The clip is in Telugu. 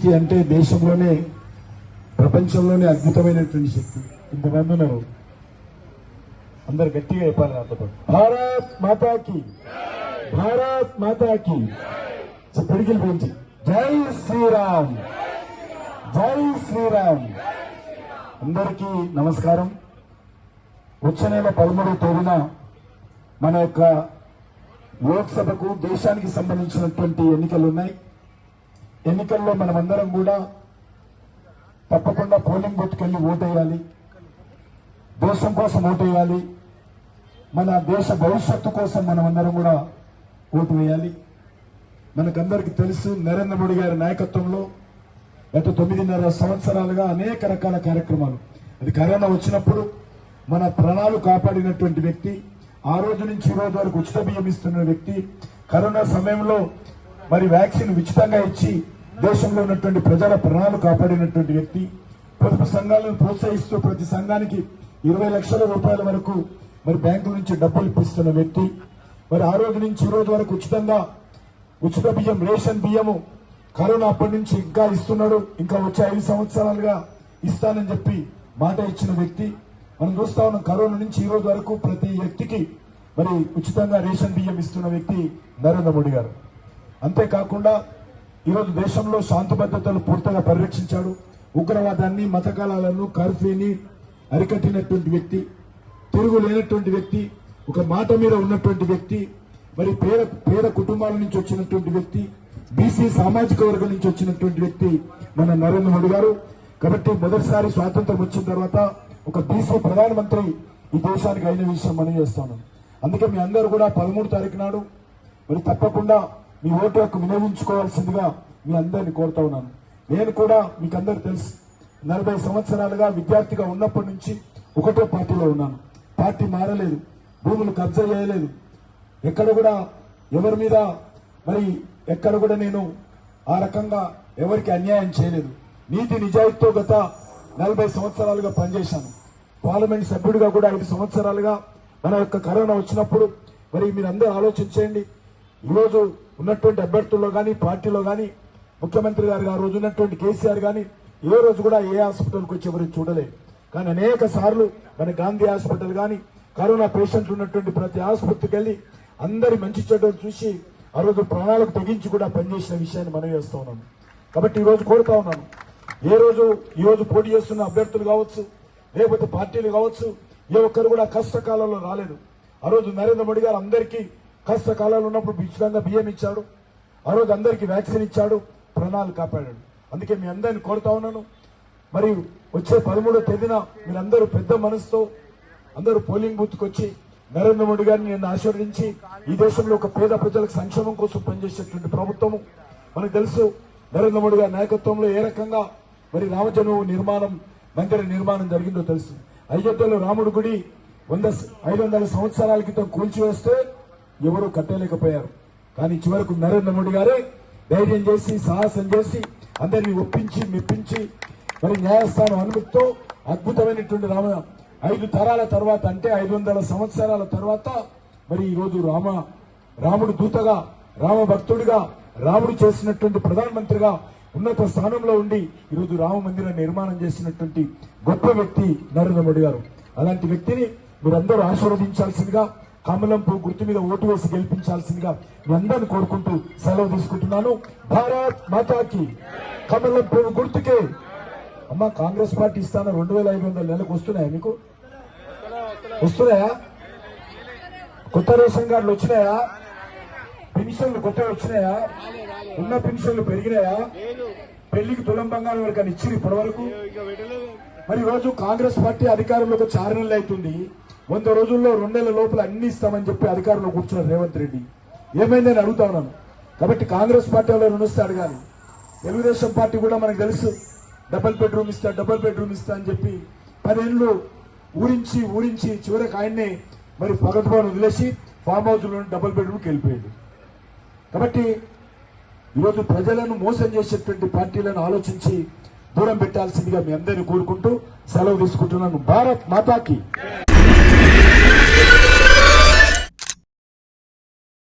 శక్తి అంటే దేశంలోనే ప్రపంచంలోనే అద్భుతమైనటువంటి శక్తి. ఇంతమంది ఉన్నారు, అందరు గట్టిగా చెప్పాలి నాతో పాటు. భారత్ మాతాకి, భారత్ మాతాకి. పిడికిలు పెంచి జై శ్రీరామ్, జై శ్రీరామ్. అందరికీ నమస్కారం. వచ్చే నెల 13వ తేదీన మన యొక్క లోక్సభకు దేశానికి సంబంధించినటువంటి ఎన్నికలు ఉన్నాయి. ఎన్నికల్లో మనమందరం కూడా తప్పకుండా పోలింగ్ బూత్కెళ్ళి ఓటేయాలి, దేశం కోసం ఓటేయాలి, మన దేశ భవిష్యత్తు కోసం మనమందరం కూడా ఓటు వేయాలి. మనకందరికీ తెలుసు, నరేంద్ర మోడీ గారి నాయకత్వంలో గత 9.5 సంవత్సరాలుగా అనేక రకాల కార్యక్రమాలు. అది కరోనా వచ్చినప్పుడు మన ప్రాణాలు కాపాడినటువంటి వ్యక్తి, ఆ రోజు నుంచి ఈ రోజు వరకు ఉచిత బియ్యం ఇస్తున్న వ్యక్తి, కరోనా సమయంలో మరి వ్యాక్సిన్ ఉచితంగా ఇచ్చి దేశంలో ఉన్నటువంటి ప్రజల ప్రాణాలు కాపాడినటువంటి వ్యక్తి, పొదుపు సంఘాలను ప్రోత్సహిస్తూ ప్రతి సంఘానికి 20 లక్షల రూపాయల వరకు మరి బ్యాంకు నుంచి డబ్బులు ఇప్పిస్తున్న వ్యక్తి, మరి ఆ రోజు నుంచి ఈ రోజు వరకు ఉచిత బియ్యం, రేషన్ బియ్యము కరోనా అప్పటి నుంచి ఇంకా ఇస్తున్నాడు. ఇంకా వచ్చే 5 సంవత్సరాలుగా ఇస్తానని చెప్పి మాట ఇచ్చిన వ్యక్తి. మనం చూస్తా ఉన్నాం, కరోనా నుంచి ఈ రోజు వరకు ప్రతి వ్యక్తికి మరి ఉచితంగా రేషన్ బియ్యం ఇస్తున్న వ్యక్తి నరేంద్ర మోడీ గారు. అంతేకాకుండా ఈరోజు దేశంలో శాంతి భద్రతలు పూర్తిగా పరిరక్షించాడు. ఉగ్రవాదాన్ని, మతకాలను, కర్ఫ్యూని అరికట్టినటువంటి వ్యక్తి, తిరుగు లేనటువంటి వ్యక్తి, ఒక మాట మీద ఉన్నటువంటి వ్యక్తి, మరి పేద కుటుంబాల నుంచి వచ్చినటువంటి వ్యక్తి, బీసీ సామాజిక వర్గం నుంచి వచ్చినటువంటి వ్యక్తి మన నరేంద్ర మోడీ గారు. కాబట్టి మొదటిసారి స్వాతంత్రం వచ్చిన తర్వాత ఒక బీసీ ప్రధానమంత్రి ఈ దేశానికి అయిన విషయం మనం చేస్తాను. అందుకే మీ అందరూ కూడా 13వ తారీఖు నాడు మరి తప్పకుండా మీ ఓటు హక్కు వినియోగించుకోవాల్సిందిగా మీ అందరినీ కోరుతా ఉన్నాను. నేను కూడా మీకు అందరు తెలుసు, 40 సంవత్సరాలుగా విద్యార్థిగా ఉన్నప్పటి నుంచి ఒకటే పార్టీలో ఉన్నాను. పార్టీ మారలేదు, భూములు కబ్జా చేయలేదు, ఎక్కడ కూడా ఎవరి మీద మరి ఎక్కడ కూడా నేను ఆ రకంగా ఎవరికి అన్యాయం చేయలేదు. నీతి నిజాయితీతో గత 40 సంవత్సరాలుగా పనిచేశాను. పార్లమెంట్ సభ్యుడిగా కూడా 5 సంవత్సరాలుగా మన యొక్క కరోనా వచ్చినప్పుడు మరి మీరందరూ ఆలోచించేయండి. ఈరోజు ఉన్నటువంటి అభ్యర్థుల్లో కానీ, పార్టీలో కానీ, ముఖ్యమంత్రి గారు ఆ రోజు ఉన్నటువంటి కేసీఆర్ కానీ ఏ రోజు కూడా ఏ హాస్పిటల్కి వచ్చి ఎవరు చూడలేదు. కానీ అనేక సార్లు మన గాంధీ హాస్పిటల్ కానీ, కరోనా పేషెంట్లు ఉన్నటువంటి ప్రతి ఆసుపత్రికి వెళ్లి అందరి మంచి చెడ్డలు చూసి ఆ రోజు ప్రాణాలకు తెగించి కూడా పనిచేసిన విషయాన్ని మనం చేస్తా ఉన్నాను. కాబట్టి ఈ రోజు కోరుతా ఉన్నాను, ఈ రోజు పోటీ చేస్తున్న అభ్యర్థులు కావచ్చు, లేకపోతే పార్టీలు కావచ్చు, ఏ ఒక్కరు కూడా కష్టకాలంలో రాలేదు. ఆ రోజు నరేంద్ర మోడీ గారు అందరికీ కష్టకాలంలో ఉన్నప్పుడు ఉచితంగా బియ్యం ఇచ్చాడు, ఆ రోజు అందరికీ వ్యాక్సిన్ ఇచ్చాడు, ప్రాణాలు కాపాడాడు. అందుకే మీ అందరిని కోరుతా ఉన్నాను, మరి వచ్చే 13వ తేదీన మీరందరూ పెద్ద మనసుతో అందరూ పోలింగ్ బూత్కి వచ్చి నరేంద్ర మోడీ గారిని నేను ఆశీర్వదించి ఈ దేశంలో ఒక పేద ప్రజలకు సంక్షేమం కోసం పనిచేసేటువంటి ప్రభుత్వము మనకు తెలుసు. నరేంద్ర మోడీ గారి నాయకత్వంలో ఏ రకంగా మరి రామజన్మ మందిర నిర్మాణం జరిగిందో తెలుసు. అయోధ్యలో రాముడి గుడి 500 సంవత్సరాల క్రితం కూల్చివేస్తే ఎవరూ కట్టలేకపోయారు. కానీ చివరకు నరేంద్ర మోడీ గారే ధైర్యం చేసి, సాహసం చేసి, అందరినీ ఒప్పించి, మెప్పించి మరి న్యాయస్థానం అనుమతితో అద్భుతమైనటువంటి 5 తరాల తర్వాత, అంటే 500 సంవత్సరాల తర్వాత మరి ఈరోజు రాముడు దూతగా, రామ భక్తుడిగా, రాముడు చేసినటువంటి ప్రధానమంత్రిగా ఉన్నత స్థానంలో ఉండి ఈరోజు రామ మందిర నిర్మాణం చేసినటువంటి గొప్ప వ్యక్తి నరేంద్ర మోడీ గారు. అలాంటి వ్యక్తిని మీరందరూ ఆశీర్వదించాల్సిందిగా, కమలం పువ్వు గుర్తు మీద ఓటు వేసి గెలిపించాల్సిందిగా మీ అందరిని కోరుకుంటూ సెలవు తీసుకుంటున్నాను. భారత్ మాతాకి, కమలం పువ్వు గుర్తుకే. అమ్మ, కాంగ్రెస్ పార్టీ ఇస్తాను 2500 నెలకు వస్తున్నాయా? మీకు వస్తున్నాయా? కొత్త రేషన్ కార్డులు వచ్చినాయా? పెన్షన్లు కొత్తగా వచ్చినాయా? ఉన్న పెన్షన్లు పెరిగినాయా? పెళ్లికి తులం బంగారం వరకు అని ఇచ్చింది ఇప్పటి వరకు. మరి రోజు కాంగ్రెస్ పార్టీ అధికారంలోకి 6 నెలలు అవుతుంది. 100 రోజుల్లో 2 నెలల లోపల అన్ని ఇస్తామని చెప్పి అధికారంలో కూర్చున్నారు రేవంత్ రెడ్డి. ఏమైందని అడుగుతా ఉన్నాను. కాబట్టి కాంగ్రెస్ పార్టీ వాళ్ళు రుణిస్తే అడగాలి. తెలుగుదేశం పార్టీ కూడా మనకు తెలుసు, డబుల్ బెడ్రూమ్ ఇస్తా అని చెప్పి 10 ఏళ్ళు ఊరించి చివరికి ఆయన్ని మరి పగటిపోను వదిలేసి ఫామ్ హౌస్ లో డబుల్ బెడ్రూమ్కి వెళ్ళిపోయాడు. కాబట్టి ఈరోజు ప్రజలను మోసం చేసేటువంటి పార్టీలను ఆలోచించి దూరం పెట్టాల్సిందిగా మీ అందరినీ కోరుకుంటూ సెలవు తీసుకుంటున్నాను. భారత్ మాతాకి.